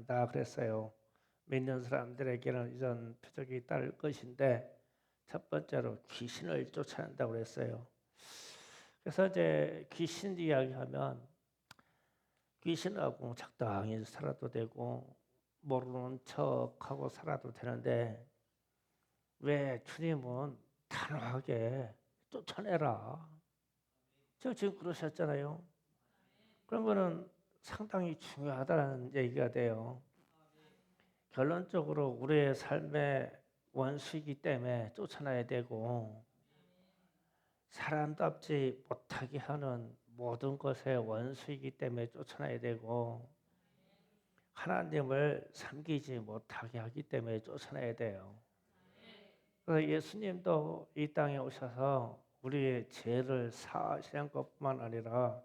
나타난다 그랬어요. 믿는 사람들에게는 이런 표적이 따를 것인데 첫 번째로 귀신을 쫓아낸다고 그랬어요. 그래서 이제 귀신 이야기하면 귀신하고 적당히 살아도 되고 모르는 척하고 살아도 되는데 왜 주님은 단호하게 쫓아내라. 저 지금 그러셨잖아요. 그런 거는 상당히 중요하다는 얘기가 돼요. 결론적으로 우리의 삶의 원수이기 때문에 쫓아내야 되고 사람답지 못하게 하는 모든 것의 원수이기 때문에 쫓아내야 되고 하나님을 섬기지 못하게 하기 때문에 쫓아내야 돼요. 그래서 예수님도 이 땅에 오셔서 우리의 죄를 사하시는 것뿐만 아니라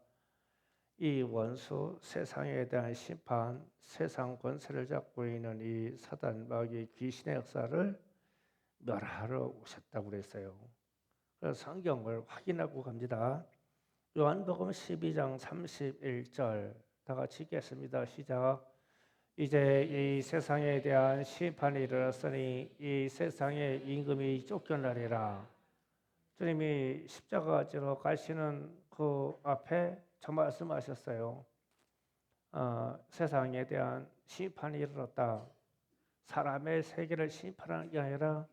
이 원수 세상에 대한 심판, 세상 권세를 잡고 있는 이 사단 마귀 귀신의 역사를 멸하러 오셨다고 그랬어요. 그래서 성경을 확인하고 갑니다. 요한복음 12장 31절 다 같이 읽겠습니다. 시작. 이제 이 세상에 대한 심판이 이르렀으니 이 세상의 임금이 쫓겨나리라. 주님이 십자가 지러 가시는 그 앞에 저 말씀하셨어요. 세상에 대한 심판이 이르렀다. 사람의 세계를 심판하는 게 아니라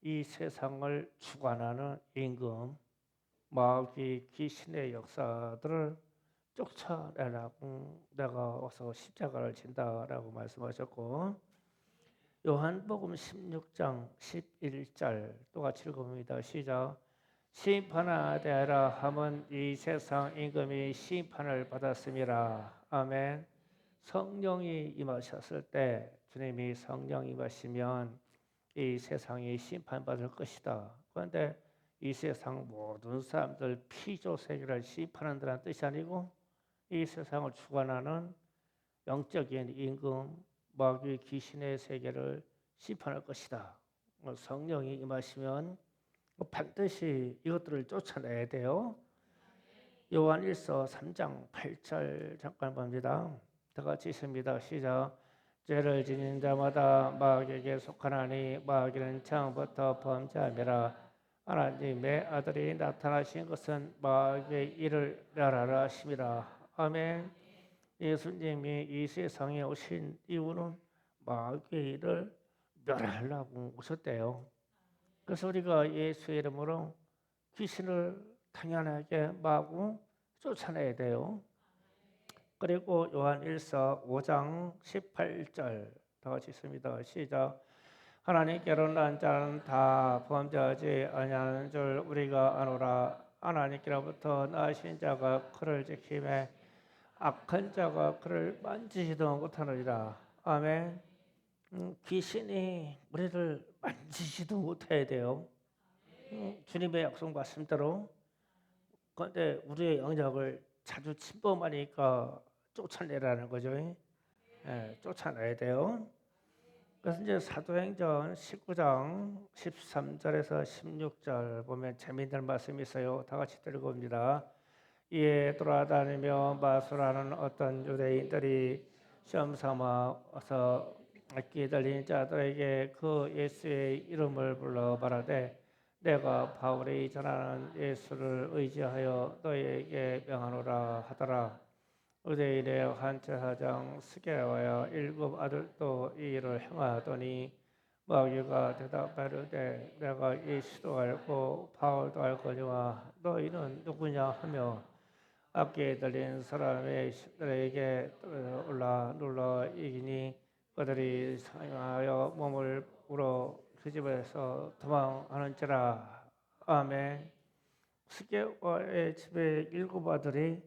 이 세상을 주관하는 임금, 마귀 귀신의 역사들을 쫓아내라고 내가 와서 십자가를 진다라고 말씀하셨고 요한복음 16장 11절 똑같이 읽어봅니다. 시작. 심판하되라 함은 이 세상 임금이 심판을 받았음이라. 아멘. 성령이 임하셨을 때 주님이 성령 임하시면 이 세상이 심판받을 것이다. 그런데 이 세상 모든 사람들 피조 세계를 심판한다는 뜻이 아니고 이 세상을 주관하는 영적인 임금 마귀 귀신의 세계를 심판할 것이다. 성령이 임하시면 반드시 이것들을 쫓아내야 돼요. 요한일서 3장 8절 잠깐 봅니다. 다 같이 있습니다. 시작. 죄를 지닌 자마다 마귀에게 속하나니 마귀는 처음부터 범죄함이라. 하나님의 아들이 나타나신 것은 마귀의 일을 멸하라 하심이라. 아멘. 예수님이 이 세상에 오신 이유는 마귀의 일을 멸하려고 오셨대요. 그래서 우리가 예수의 이름으로 귀신을 당연하게 마구 쫓아내야 돼요. 그리고 요한일서 5장 18절 다 같이 있습니다. 시작. 하나님께로 난 자는 다 범죄하지 아니하는 줄 우리가 아노라. 하나님께로부터 나신 자가 그를 지키매 악한 자가 그를 만지지도 못하느니라. 아멘. 귀신이 우리를 만지지도 못해야 돼요. 주님의 약속 말씀대로. 그런데 우리의 영역을 자주 침범하니까 쫓아내라는 거죠. 쫓아내야 돼요. 그래서 이제 사도행전 19장 13절에서 16절 보면 재미있는 말씀이 있어요. 다 같이 읽어봅니다. 이에 돌아다니며 마술하는 어떤 유대인들이 시험 삼아서 악기 들린 자들에게 그 예수의 이름을 불러 말하되 내가 바울이 전하는 예수를 의지하여 너희에게 명하노라 하더라. 의대인의 한 제사장 스게와야 7 아들도 이 일을 행하더니 마귀가 대답하되 내가 예수도 알고 바울도 알거니와 너희는 누구냐 하며 악기에 들린 사람의 신들에게 올라 눌러 이기니 그들이 상하여 몸을 울어 그 집에서 도망하는지라. 아멘. 스게와의 집에 7 아들이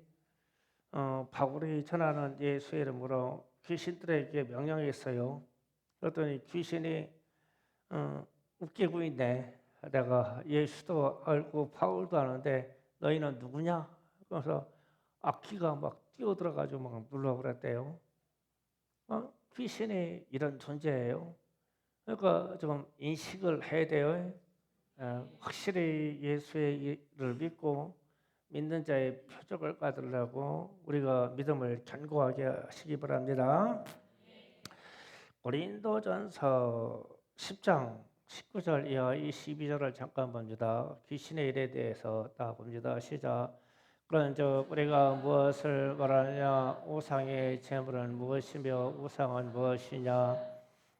바울이 전하는 예수의 이름으로 귀신들에게 명령했어요. 그랬더니 귀신이 웃기고 있네. 내가 예수도 알고 바울도 아는데 너희는 누구냐? 그래서 악기가 막 뛰어들어가지고 막 눌러버렸대요. 귀신이 이런 존재예요. 그러니까 좀 인식을 해야 돼요. 확실히 예수의 일을 믿고 믿는 자의 표적을 받으려고 우리가 믿음을 견고하게 하시기 바랍니다. 고린도전서 10장 19절 이하 이 12절을 잠깐 봅니다. 귀신의 일에 대해서 다 봅니다. 시작. 그런즉 우리가 무엇을 말하느냐? 우상의 제물은 무엇이며 우상은 무엇이냐?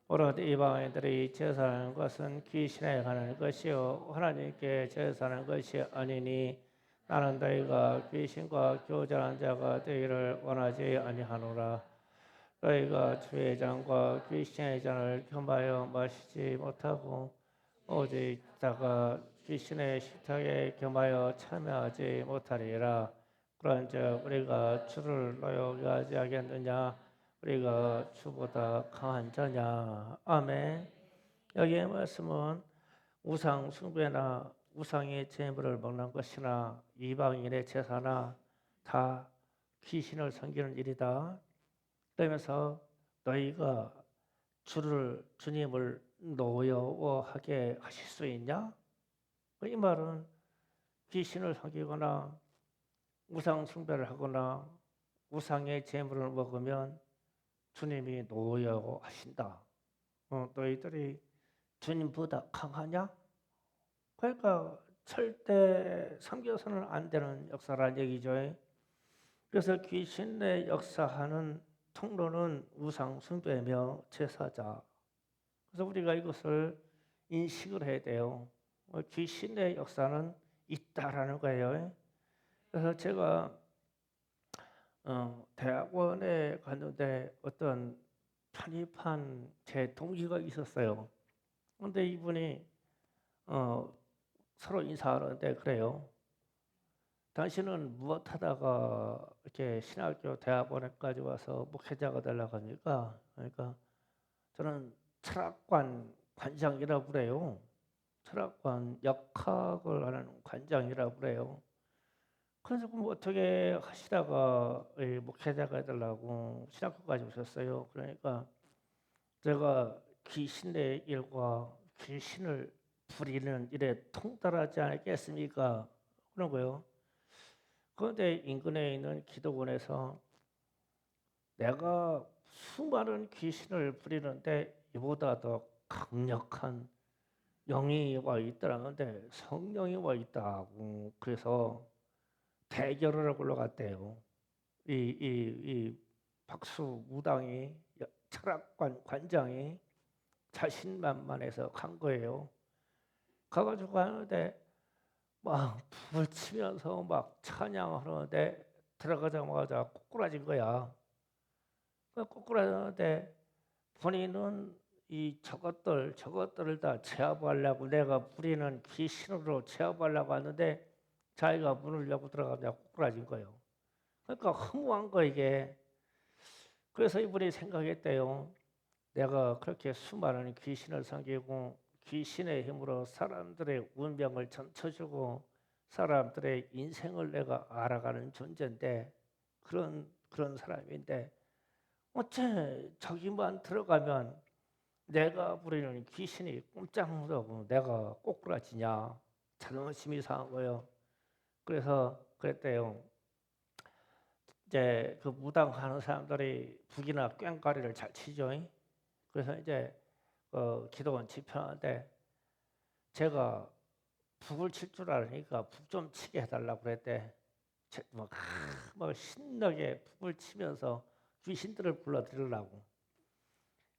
오롯 이방인들이 제사하는 것은 귀신에 관한 것이요 하나님께 제사하는 것이 아니니 나는 너희가 귀신과 교제한 자가 되기를 원하지 아니하노라. 너희가 주의 잔과 귀신의 잔을 겸하여 마시지 못하고 오직 다가 귀신의 식탁에 겸하여 참여하지 못하리라. 그런즉 우리가 주를 노여게 하지 하겠느냐? 우리가 주보다 강한 자냐? 아멘. 여기의 말씀은 우상 숭배나 우상의 제물을 먹는 것이나 이방인의 제사나 다 귀신을 섬기는 일이다. 그러면서 너희가 주님을 노여워하게 하실 수 있냐? 이 말은 귀신을 섬기거나 우상 숭배를 하거나 우상의 제물을 먹으면 주님이 노여워하신다. 너희들이 주님보다 강하냐? 그러니까 절대 섬겨서는 안 되는 역사란 얘기죠. 그래서 귀신의 역사하는 통로는 우상 숭배며 제사자. 그래서 우리가 이것을 인식을 해야 돼요. 귀신의 역사는 있다라는 거예요. 그래서 제가 대학원에 갔는데 어떤 편입한 제 동기가 있었어요. 그런데 이분이 서로 인사하는데 그래요. 당신은 무엇 하다가 이렇게 신학교 대학원에까지 와서 목회자가 되려고 합니까? 그러니까 저는 철학관 관장이라고 그래요. 철학관 역학을 하는 관장이라고 그래요. 그래서 그럼 어떻게 하시다가 목회자가 되려고 신학교까지 오셨어요. 그러니까 제가 귀신의 일과 귀신을 부리는 일에 통달하지 않겠습니까? 그런 거요. 그런데 인근에 있는 기도원에서 내가 수많은 귀신을 부리는데 이보다 더 강력한 영이 와 있더라는데 성령이 와 있다고 그래서 대결을 하러 갔대요. 이 박수 무당이 철학관 관장이 자신만만해서 간 거예요. 가가지고 하는데 막 불을 치면서 막 찬양하는데 들어가자마자 꼬꾸라진 거야. 꼬꾸라졌는데 본인은 저것들을 다 제압하려고 내가 부리는 귀신으로 제압하려고 하는데 자기가 문을 열고 들어가면 꼬꾸라진 거예요. 그러니까 허무한 거 이게. 그래서 이분이 생각했대요. 내가 그렇게 수많은 귀신을 섬기고 귀신의 힘으로 사람들의 운명을 점쳐주고 사람들의 인생을 내가 알아가는 존재인데 그런 사람인데 어째 저기만 들어가면 내가 부리는 귀신이 꼼짝 못하고 내가 꼬꾸라지냐. 자존심이 상한 거예요. 그래서 그랬대요. 이제 그 무당하는 사람들이 북이나 꽹과리를 잘 치죠. 그래서 이제 기도원 집회하는데 제가 북을 칠 줄 아니까 북 좀 치게 해달라고 그랬대. 막 신나게 북을 치면서 귀신들을 불러들이려고.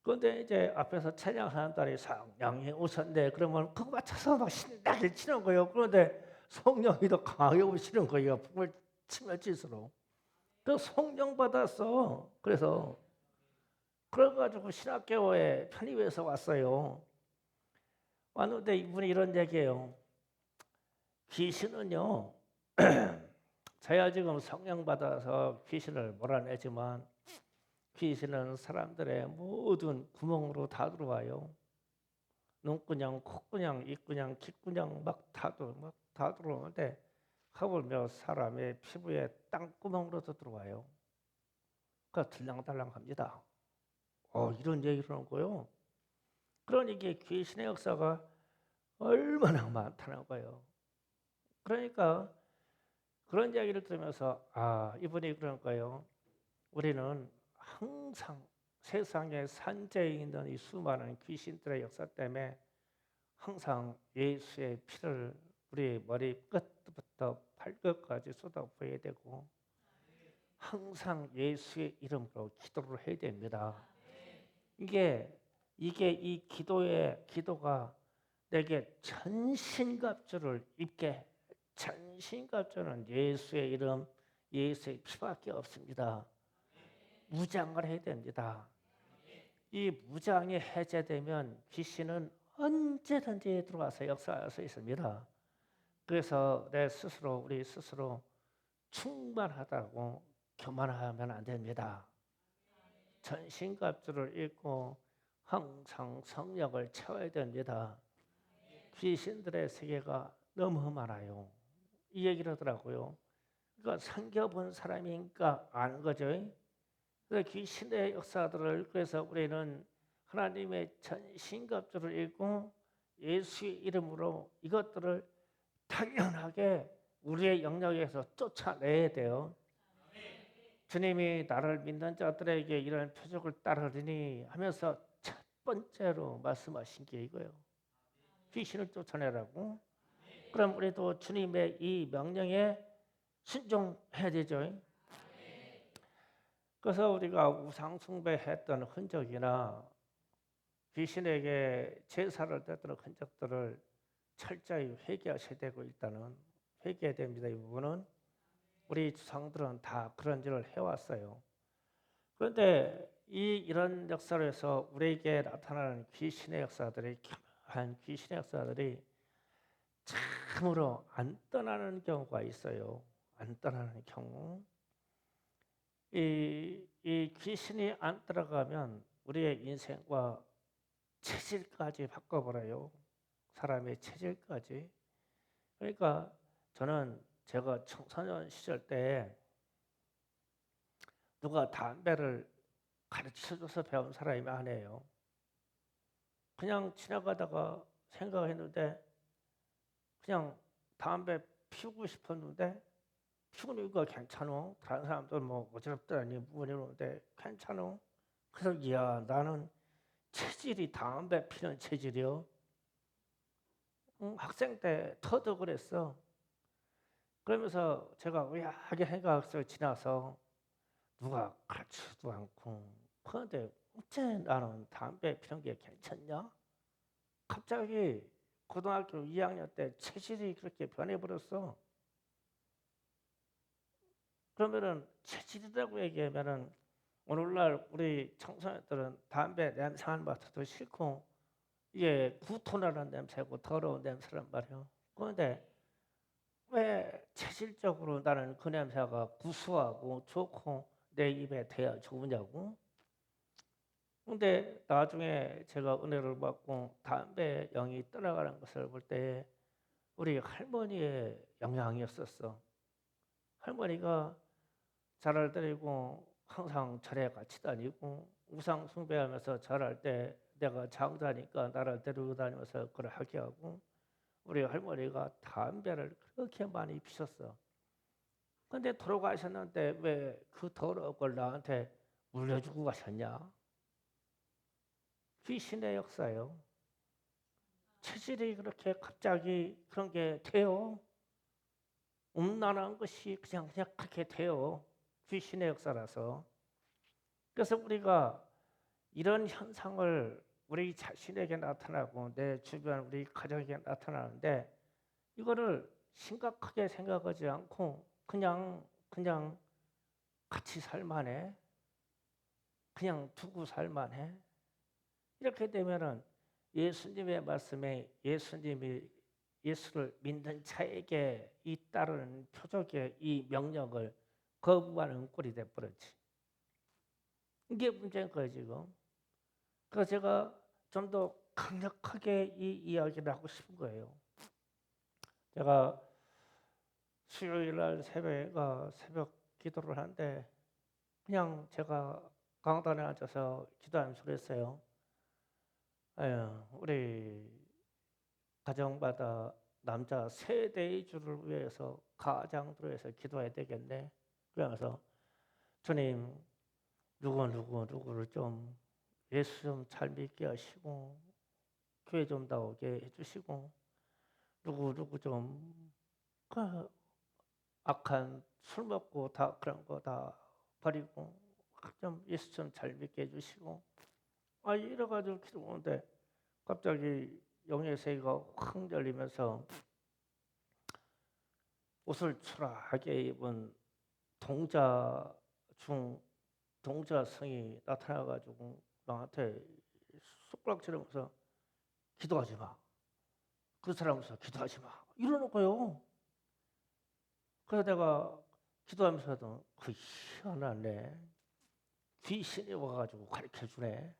그런데 이제 앞에서 찬양하는 사람들이 성령이 오셨네. 그러면 그거 맞춰서 막 신나게 치는 거예요. 그런데 성령이 더 강하게 오시는 거예요. 북을 치면 칠수록. 그 성령 받았어. 그래가지고 신학교에 편입해서 왔어요. 왔는데 이분이 이런 얘기예요. 귀신은요. 저야 지금 성령 받아서 귀신을 몰아내지만 귀신은 사람들의 모든 구멍으로 다 들어와요. 눈구녕, 콧구녕, 입구녕, 귓구녕 막 다 들어오는데 하물며 사람의 피부에 땅구멍으로도 들어와요. 그러니까 들랑달랑합니다. 이런 얘기를 하는 거예요. 그러니 이게 귀신의 역사가 얼마나 많다는 거예요. 그러니까 그런 이야기를 들으면서 이분이 그런 거예요. 우리는 항상 세상에 산재에 있는 이 수많은 귀신들의 역사 때문에 항상 예수의 피를 우리 머리 끝부터 발끝까지 쏟아부어야 되고 항상 예수의 이름으로 기도를 해야 됩니다. 이게 이 기도가 내게 전신갑주를 입게, 전신갑주는 예수의 이름, 예수의 피밖에 없습니다. 무장을 해야 됩니다. 이 무장이 해제되면 귀신은 언제든지 들어와서 역사할 수 있습니다. 그래서 우리 스스로 충만하다고 교만하면 안 됩니다. 전신갑주를 입고 항상 성령을 채워야 됩니다. 귀신들의 세계가 너무 많아요. 이 얘기를 하더라고요. 그러니까 상겨본 사람이니까 아는 거죠. 그래서 귀신의 역사들을 그래서 우리는 하나님의 전신갑주를 입고 예수의 이름으로 이것들을 당연하게 우리의 영역에서 쫓아내야 돼요. 주님이 나를 믿는 자들에게 이런 표적을 따르리니 하면서 첫 번째로 말씀하신 게 이거예요. 귀신을 쫓아내라고. 그럼 우리도 주님의 이 명령에 순종해야 되죠. 그래서 우리가 우상 숭배했던 흔적이나 귀신에게 제사를 드렸던 흔적들을 철저히 회개하셔야 되고 일단은 회개해야 됩니다. 이 부분은 우리 조상들은 다 그런 일을 해왔어요. 그런데 이런 역사에서 우리에게 나타나는 귀신의 역사들이 한 귀신의 역사들이 참으로 안 떠나는 경우가 있어요. 안 떠나는 경우. 이 귀신이 안 들어가면 우리의 인생과 체질까지 바꿔버려요. 사람의 체질까지. 그러니까 저는 제가 청소년 시절 때 누가 담배를 가르쳐줘서 배운 사람이 아니에요. 그냥 지나가다가 생각했는데 그냥 담배 피우고 싶었는데 피우니까 괜찮어. 다른 사람들 뭐 어지럽다니 뭐이러는데 괜찮어. 그래서 이야 나는 체질이 담배 피는 체질이요. 학생 때 터득 그랬어. 그러면서 제가 의아하게 생각을 지나서 누가 가르치지도 않고 그런데 어째 나는 담배 피는 게 괜찮냐? 갑자기 고등학교 2학년 때 체질이 그렇게 변해버렸어. 그러면은 체질이라고 얘기하면은 오늘날 우리 청소년들은 담배 냄새 한 맡아도 싫고 이게 구토나는 냄새고 더러운 냄새란 말이에요. 그런데 왜 체질적으로 나는 그 냄새가 구수하고 좋고 내 입에 대야 좋으냐고? 근데 나중에 제가 은혜를 받고 담배 영이 떠나가는 것을 볼 때 우리 할머니의 영향이었었어. 할머니가 절을 드리고 항상 절에 같이 다니고 우상 숭배하면서 절할 때 내가 장자니까 나를 데리고 다니면서 그걸 하게 하고 우리 할머니가 담배를 그렇게 많이 피셨어. 근데 돌아가셨는데 왜 그 더러운 걸 나한테 물려주고 가셨냐? 귀신의 역사요. 체질이 그렇게 갑자기 그런 게 돼요. 음란한 것이 그냥 그렇게 돼요. 귀신의 역사라서. 그래서 우리가 이런 현상을 우리 자신에게 나타나고 내 주변 우리 가정에게 나타나는데 이거를 심각하게 생각하지 않고 그냥 같이 살만해. 그냥 두고 살만해. 이렇게 되면은 예수님의 말씀에 예수를 믿는 자에게 이 따르는 표적의 이 명령을 거부하는 꼴이 돼버렸지. 이게 문제인 거예요 지금. 그래서 제가 좀 더 강력하게 이 이야기를 하고 싶은 거예요. 제가 수요일 날 새벽 기도를 하는데 그냥 제가 강단에 앉아서 기도하면서 그랬어요. 우리 가정마다 남자 세대주를 위해서 가장들을 위해서 기도해야 되겠네. 그러면서 주님 누구를 좀 예수 좀 잘 믿게 하시고 교회 좀 나오게 해주시고 누구 좀 그 악한 술 먹고 다 그런 거 다 버리고 좀 예수 좀 잘 믿게 해주시고 이래가지고 기도하는데 갑자기 영의 세계가 확 열리면서 옷을 추락하게 입은 동자 중 동자성이 나타나가지고 나한테 숟가락질하면서 기도하지 마. 그 사람으로서 기도하지 마. 이러는 거예요. 그래서 내가 기도하면서도 그 희한하네. 귀신이 와가지고 가르쳐주네.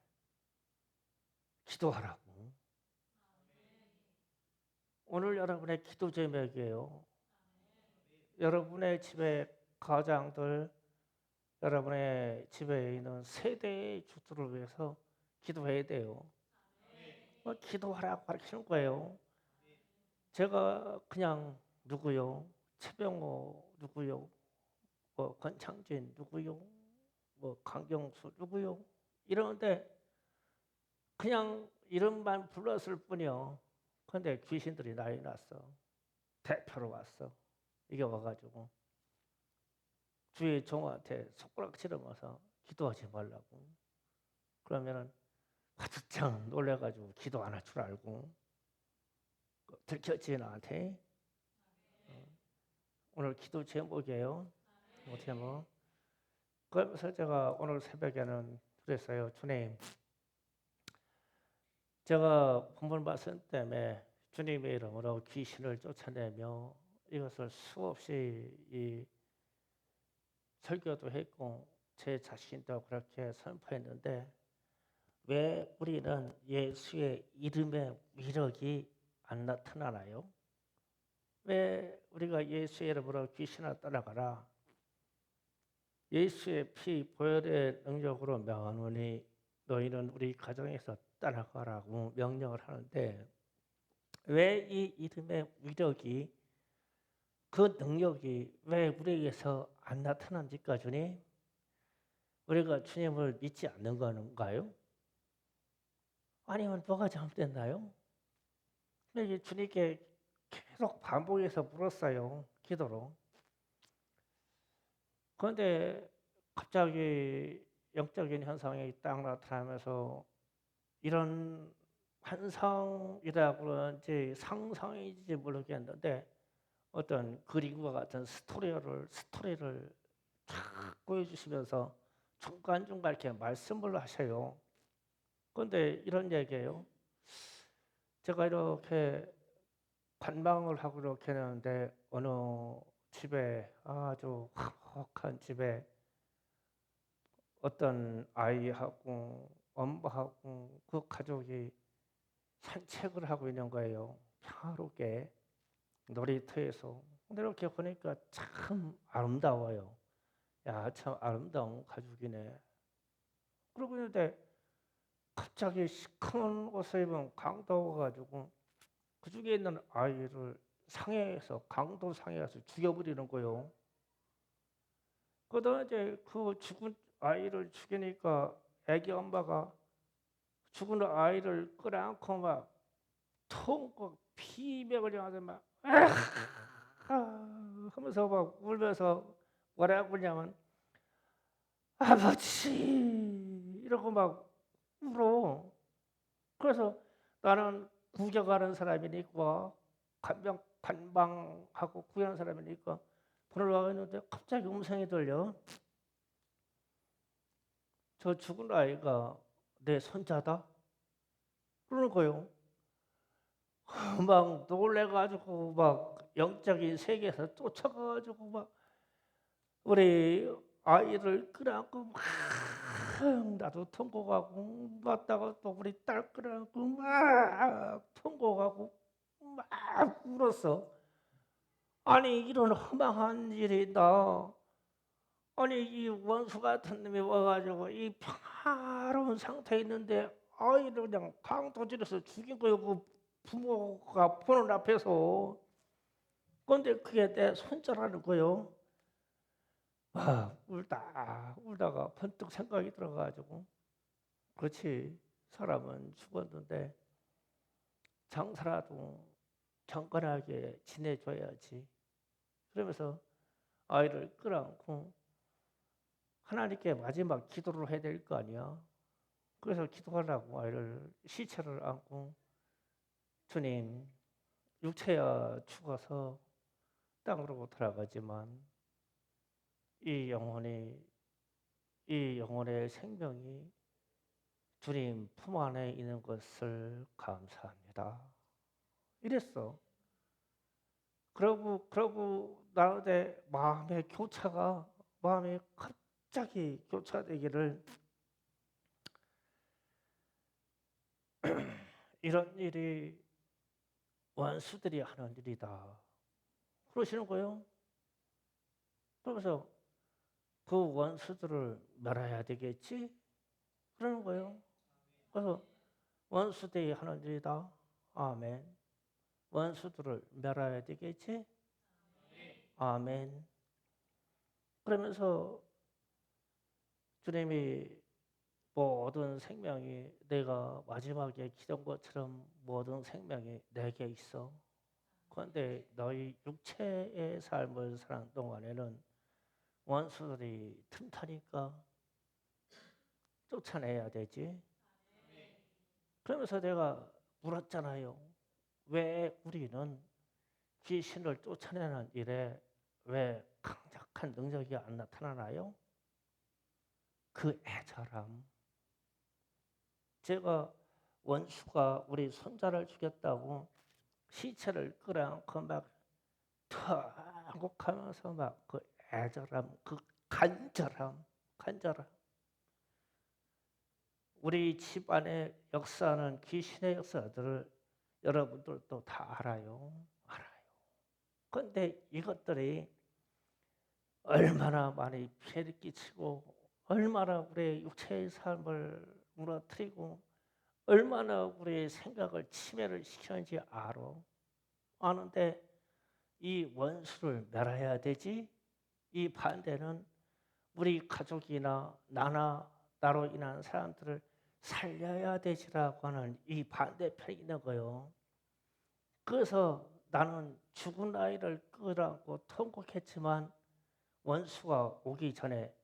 기도하라고. 오늘 여러분의 기도 제목이에요. 여러분의 집에 가장들, 여러분의 집에 있는 세대의 주들을 위해서 기도해야 돼요. 기도하라고 가르치는 거예요. 제가 그냥 누구요? 최병호 누구요? 뭐 권창진 누구요? 뭐 강경수 누구요? 이러는데 그냥 이름만 불렀을 뿐이요. 근데 귀신들이 난리 났어. 대표로 왔어. 이게 와가지고 주의 종한테 손가락질하면서 기도하지 말라고. 그러면은 화들짝 놀래가지고 기도 안 할 줄 알고 들켰지 나한테. 오늘 기도 제목이에요. 제목. 그래서 제가 오늘 새벽에는 그랬어요. 주님, 제가 본문 말씀 때문에 주님의 이름으로 귀신을 쫓아내며 이것을 수없이 설교도 했고 제 자신도 그렇게 선포했는데 왜 우리는 예수의 이름의 위력이 안 나타나나요? 왜 우리가 예수의 이름으로 귀신을 떠나가라 예수의 피 보혈의 능력으로 명하노니 너희는 우리 가정에서 떠나가라고 명령을 하는데 왜 이 이름의 위력이 그 능력이 왜 우리에게서 안 나타난지까지니 우리가 주님을 믿지 않는 건가요? 아니면 뭐가 잘못됐나요? 근데 주님께 계속 반복해서 물었어요. 기도로. 그런데 갑자기 영적인 현상이 딱 나타나면서 이런 환상이라고 그런지 상상인지 모르겠는데 어떤 그림과 같은 스토리를 쫙 보여주시면서 중간중간 이렇게 말씀을 하셔요. 그런데 이런 얘기예요. 제가 이렇게 관망을 하고 이렇게 했는데 어느 집에 아주 화목한 집에 어떤 아이하고 엄마하고 그 가족이 산책을 하고 있는 거예요. 평화롭게 놀이터에서. 근데 이렇게 보니까 참 아름다워요. 야, 참 아름다운 가족이네. 그러고 있는데 갑자기 시커먼 옷을 입은 강도가 가지고 그 중에 있는 아이를 상해해서 강도 상해해서 죽여버리는 거예요. 그러다 이제 그 죽은 아이를 죽이니까 애기 엄마가 죽은 아이를 끌어안고 막 통곡 피맥을 향해서 막 하면서 막 울면서 뭐라고 그러냐면 아버지 이러고 막 울어. 그래서 나는 구경하는 사람이니까 관방하고 구경하는 사람이니까 보러 가는데 갑자기 음성이 들려. 저 죽은 아이가 내 손자다. 그러는 거예요. 막 놀래가지고 막 영적인 세계에서 쫓아가가지고 막 우리 아이를 끌어안고 막 나도 통곡하고 맞다가 또 우리 딸 끌어안고 막 통곡하고 막 울었어. 아니 이런 허망한 일이 나 아니 이 원수 같은 놈이 와가지고 이 평화로운 상태에 있는데 아이를 그냥 강도질해서 죽인 거예요. 그 부모가 보는 앞에서. 그런데 그게 내 손자라는 거예요. 울다가 번뜩 생각이 들어가지고, 그렇지, 사람은 죽었는데 장사라도 경건하게 지내줘야지. 그러면서 아이를 끌어안고 하나님께 마지막 기도를 해야 될 거 아니야. 그래서 기도하려고 아이를 시체를 안고, 주님, 육체야 죽어서 땅으로 돌아가지만 이 영혼의 생명이 주님 품 안에 있는 것을 감사합니다. 이랬어. 그러고 나한테 마음에 갑자기 교차되기를, 이런 일이 원수들이 하는 일이다. 그러시는 거예요. 그러면서 그 원수들을 멸해야 되겠지? 그러는 거예요. 그래서 원수들이 하는 일이다. 아멘. 원수들을 멸해야 되겠지? 아멘. 그러면서 주님이 모든 생명이, 내가 마지막에 기도한 것처럼 모든 생명이 내게 있어. 그런데 너희 육체의 삶을 사는 동안에는 원수들이 틈타니까 쫓아내야 되지. 그러면서 내가 물었잖아요. 왜 우리는 귀신을 쫓아내는 일에 왜 강력한 능력이 안 나타나나요? 그 애절함. 제가 원수가 우리 손자를 죽였다고 시체를 끌어안고 막 통곡하면서 막 그 애절함, 그 간절함. 우리 집안의 역사는, 귀신의 역사들을 여러분들도 다 알아요. 그런데 이것들이 얼마나 많이 피해를 끼치고, 얼마나 우리의 육체의 삶을 무너뜨리고, 얼마나 우리의 생각을 치매를 시키는지 아는데 이 원수를 멸해야 되지. 이 반대는 우리 가족이나 나로 인한 사람들을 살려야 되지라고 하는 이 반대편이 있는 거예요. 그래서 나는 죽은 아이를 끌어안고 통곡했지만 원수가 오기 전에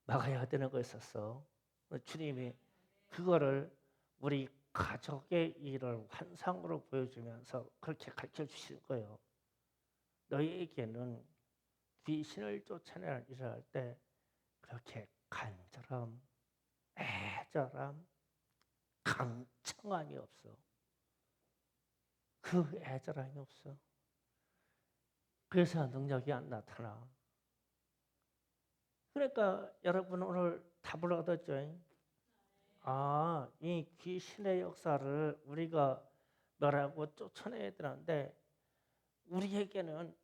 막아야 되는 거였었어. 주님이 그거를 우리 가족의 일을 환상으로 보여주면서 그렇게 가르쳐 주시는 거예요. 너희에게는 귀신을 쫓아내는 일을 할 때 그렇게 간절함, 애절함, 강청함이 없어. 그 애절함이 없어. 그래서 능력이 안 나타나. 그러니까 여러분 오늘 답을 얻었죠. 이 귀신의 역사를 우리가 멸하고 쫓아내야 되는데, 우리에게는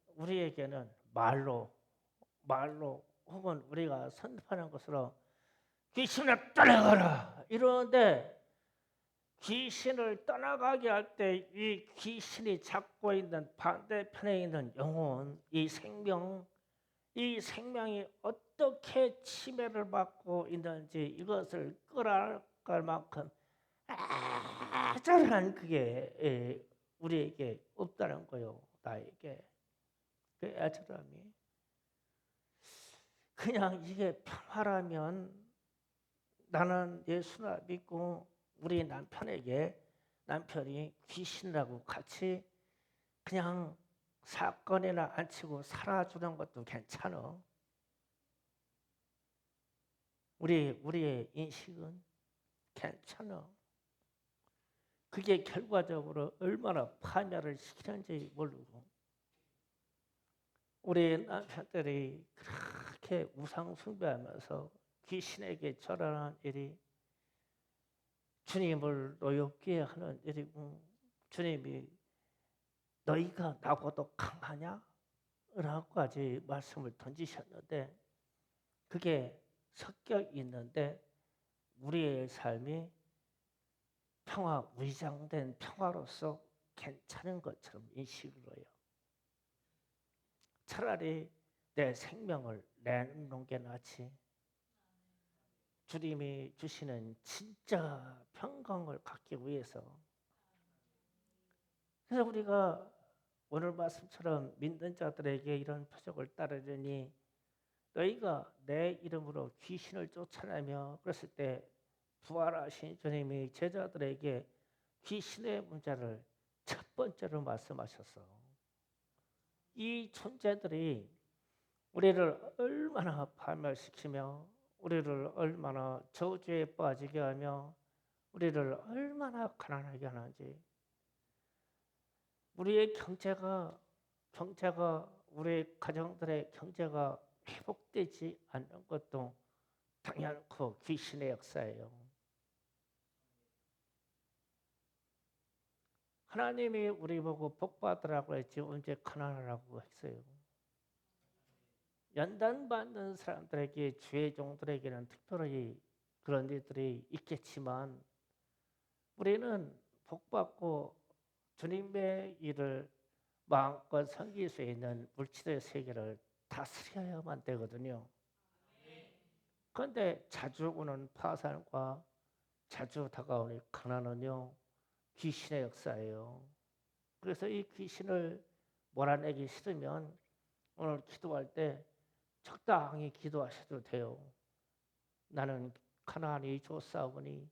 말로 혹은 우리가 선포하는 것으로 귀신을 떠나가라 이러는데, 귀신을 떠나가게 할 때 이 귀신이 잡고 있는 반대편에 있는 영혼, 이 생명이 어떻게 침해를 받고 있는지 이것을 끌어갈 만큼 애절한 그게 우리에게 없다는 거요. 나에게 그 애절함이. 그냥 이게 평화라면 나는 예수나 믿고 우리 남편이 귀신이라고 같이 그냥 사건이나 안 치고 살아주는 것도 괜찮아. 우리의 인식은 괜찮아. 그게 결과적으로 얼마나 파멸을 시키는지 모르고, 우리 남편들이 그렇게 우상 숭배하면서 귀신에게 절하는 일이 주님을 노엽게 하는 일이고, 주님이 너희가 나보다 강하냐? 라고까지 말씀을 던지셨는데, 그게 섞여 있는데 우리의 삶이 위장된 평화로서 괜찮은 것처럼 인식을 해요. 차라리 내 생명을 내놓는 게 낫지. 주님이 주시는 진짜 평강을 갖기 위해서. 그래서 우리가 오늘 말씀처럼 믿는 자들에게 이런 표적을 따르려니 너희가 내 이름으로 귀신을 쫓아내며 그랬을 때 부활하신 주님이 제자들에게 귀신의 문제를 첫 번째로 말씀하셨어. 이 존재들이 우리를 얼마나 파멸시키며 우리를 얼마나 저주에 빠지게 하며 우리를 얼마나 가난하게 하는지, 우리의 경제가 우리 가정들의 경제가 회복되지 않는 것도 당연코 귀신의 역사예요. 하나님이 우리 보고 복 받으라고 했지 언제 가난하라고 했어요. 연단받는 사람들에게, 주의 종들에게는 특별히 그런 일들이 있겠지만 우리는 복받고 주님의 일을 마음껏 섬길 수 있는 물질의 세계를 다스려야만 되거든요. 그런데 자주 오는 파산과 자주 다가오는 가난은요, 귀신의 역사예요. 그래서 이 귀신을 몰아내기 싫으면 오늘 기도할 때 적당히 기도하셔도 돼요. 나는 가난이 좋사오니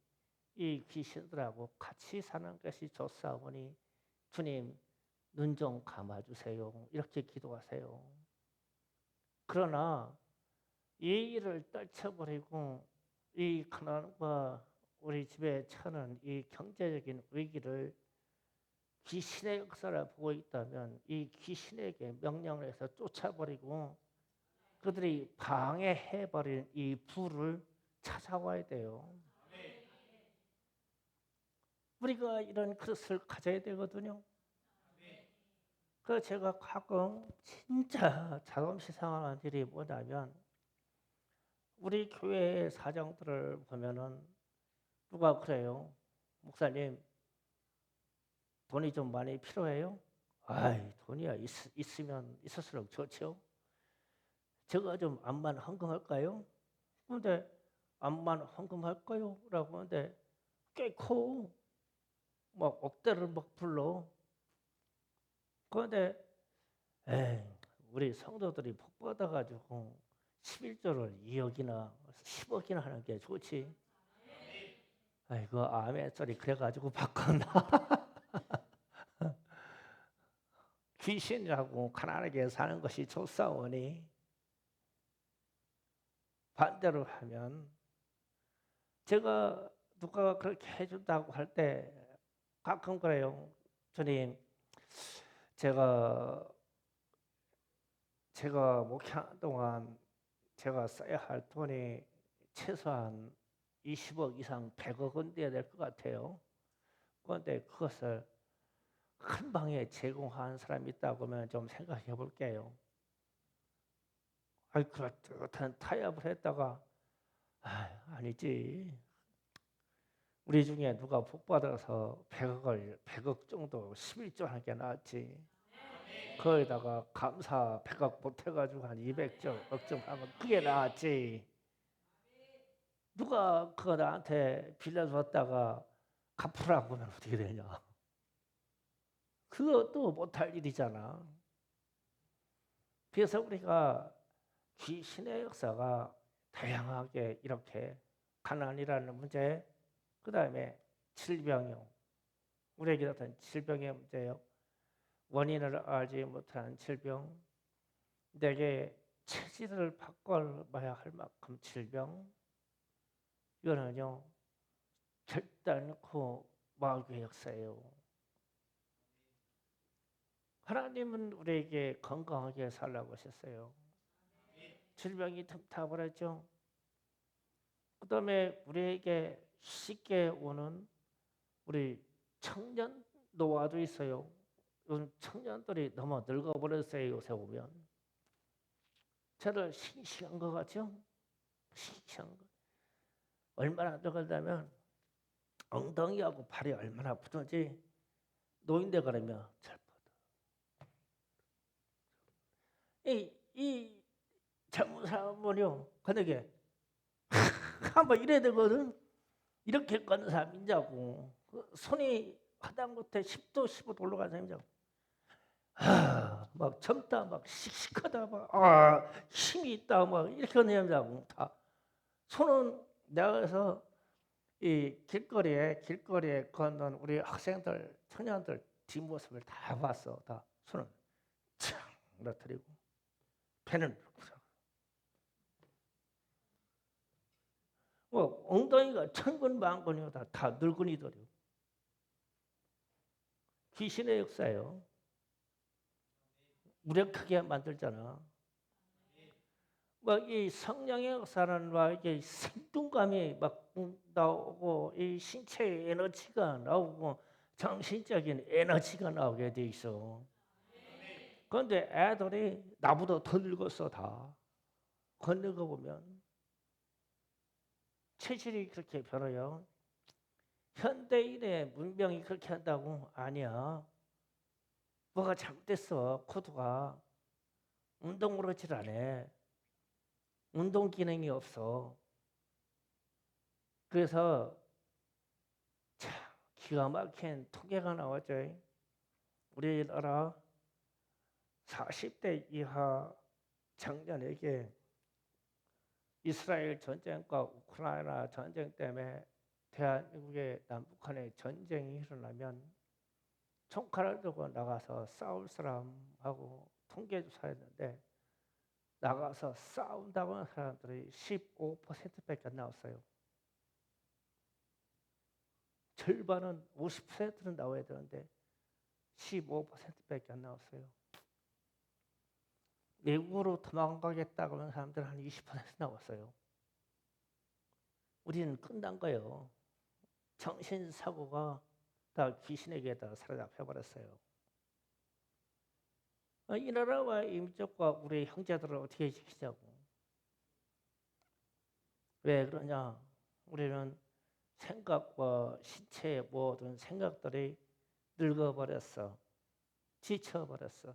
이 귀신들하고 같이 사는 것이 좋사오니 주님 눈 좀 감아주세요. 이렇게 기도하세요. 그러나 이 일을 떨쳐버리고 이 가난과 우리 집에 처하는 이 경제적인 위기를 귀신의 역사를 보고 있다면 이 귀신에게 명령을 해서 쫓아버리고 그들이 방해해버린 이 불을 찾아와야 돼요. 우리가 이런 그릇을 가져야 되거든요. 그래서 제가 가끔 진짜 자존심상하는 일이 뭐냐면 우리 교회의 사정들을 보면은 누가 그래요. 목사님 돈이 좀 많이 필요해요? 아이 돈이야 있으면 있을수록 좋죠. 제가 좀 암만 헌금할까요? 근데 암만 헌금할까요? 라고 하는데 꽤 커. 막 억대를 막 불러. 그런데 에이, 우리 성도들이 복 받아가지고 11조를 2억이나 10억이나 하는 게 좋지. 아이고 아멘 소리 그래가지고 바꿨나. 귀신이라고 가난하게 사는 것이 좋사오니 반대로 하면 제가 누가 그렇게 해준다고 할 때 가끔 그래요. 주님 제가 목회하는 동안 제가 써야 할 돈이 최소한 20억 이상 100억은 돼야 될 것 같아요. 그런데 그것을 한 방에 제공하는 사람이 있다고 하면 좀 생각해 볼게요. 아이 그렇다는 타협을 했다가 아니지. 우리 중에 누가 복 받아서 100억 정도 11조 하는 게 낫지. 거기다가 감사 100억 못해가지고 한 200조 억좀 하면 그게 낫지. 누가 그거 나한테 빌려줬다가 갚으라고 하면 어떻게 되냐. 그것도 못할 일이잖아. 그래서 우리가 귀신의 역사가 다양하게 이렇게 가난이라는 문제, 그 다음에 질병이요. 우리에게 나타난 질병의 문제요. 원인을 알지 못하는 질병, 내게 체질을 바꿔봐야 할 만큼 질병, 이거는요 결단코 마귀의 역사예요. 하나님은 우리에게 건강하게 살라고 하셨어요. 질병이 틈타버렸죠. 그 다음에 우리에게 쉽게 오는 우리 청년 노화도 있어요. 요즘 청년들이 너무 늙어버렸어요. 요새 보면 저를 싱싱한 것 같죠? 싱싱한 거. 얼마나 늙었다면 엉덩이하고 발이 얼마나 아프던지 노인네 가려면 잘 뻗어. 이 젊은 사람은요, 그게 한번 이래야 되거든. 이렇게 걷는 사람이냐고. 손이 하다못해 10도 15도 올라가는 사람이냐고. 막 젊다, 막 씩씩하다, 막 힘이 있다, 막 이렇게 걷는 사람이냐고. 다 손은 내가 그래서 이 길거리에 걷는 우리 학생들, 청년들 뒷모습을 다 봤어. 다 손을 착 늘어뜨리고 배는 뭐 엉덩이가 천근만근이고 다 늙은이들이요. 귀신의 역사예요. 무력하게 만들잖아. 막 이 성령의 역사는 막 이게 생동감이 막 나오고 이 신체의 에너지가 나오고 정신적인 에너지가 나오게 돼 있어. 그런데 애들이 나보다 더 늙었어 다. 걷는 거 보면 체질이 그렇게 변해요. 현대인의 문명이 그렇게 한다고? 아니야. 뭐가 잘못됐어. 코드가 운동을 하질 않아. 운동 기능이 없어. 그래서 참 기가 막힌 통계가 나왔죠. 우리나라 40대 이하 청년에게 이스라엘 전쟁과 우크라이나 전쟁 때문에 대한민국의 남북한의 전쟁이 일어나면 총칼을 들고 나가서 싸울 사람하고 통계 조사했는데 나가서 싸운다고 하는 사람들이 15%밖에 안 나왔어요. 절반은 50%는 나와야 되는데 15%밖에 안 나왔어요. 외국으로 도망가겠다고 하는 사람들 한 20% 나왔어요. 우리는 끝난 거예요. 정신사고가 다 귀신에게 다 사로잡혀버렸어요. 이 나라와 이 민족과 우리 형제들을 어떻게 지키자고. 왜 그러냐? 우리는 생각과 신체의 모든 생각들이 늙어버렸어. 지쳐버렸어.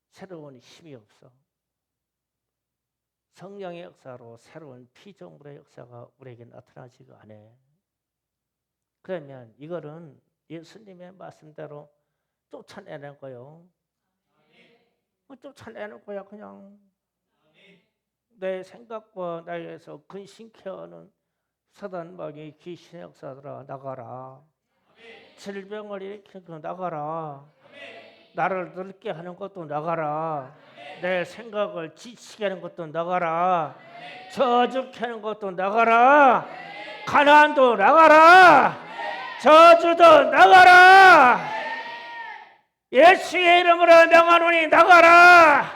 새로운 힘이 없어. 성령의 역사로 새로운 피조물의 역사가 우리에게 나타나지가 않아. 그러면 이거는 예수님의 말씀대로 쫓아내는 거요. 쫓아내는 거야 그냥. 내 생각과 나에게서 근심케하는 사단마귀 귀신의 역사들아 나가라. 질병을 일으키는 거 나가라. 나를 늙게 하는 것도 나가라. 내 생각을 지치게 하는 것도 나가라. 저주케 하는 것도 나가라. 가난도 나가라. 저주도 나가라. 예수의 이름으로 명하노니 나가라.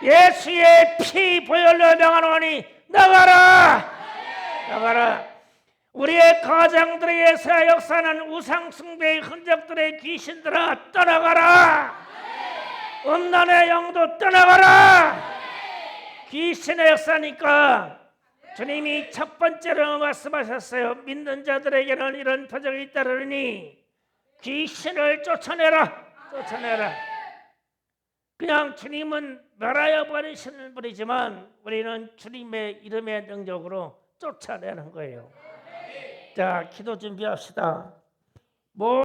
예수의 피 보혈로 명하노니 나가라. 나가라. 우리의 가정들에게서 역사는 우상 숭배의 흔적들의 귀신들아 떠나가라. 음란의 영도 떠나가라. 귀신의 역사니까 주님이 첫 번째로 말씀하셨어요. 믿는 자들에게는 이런 표적이 있다르니 귀신을 쫓아내라. 쫓아내라. 그냥 주님은 멸하여 버리시는 분이지만 우리는 주님의 이름의 능력으로 쫓아내는 거예요. 자, 기도 준비합시다.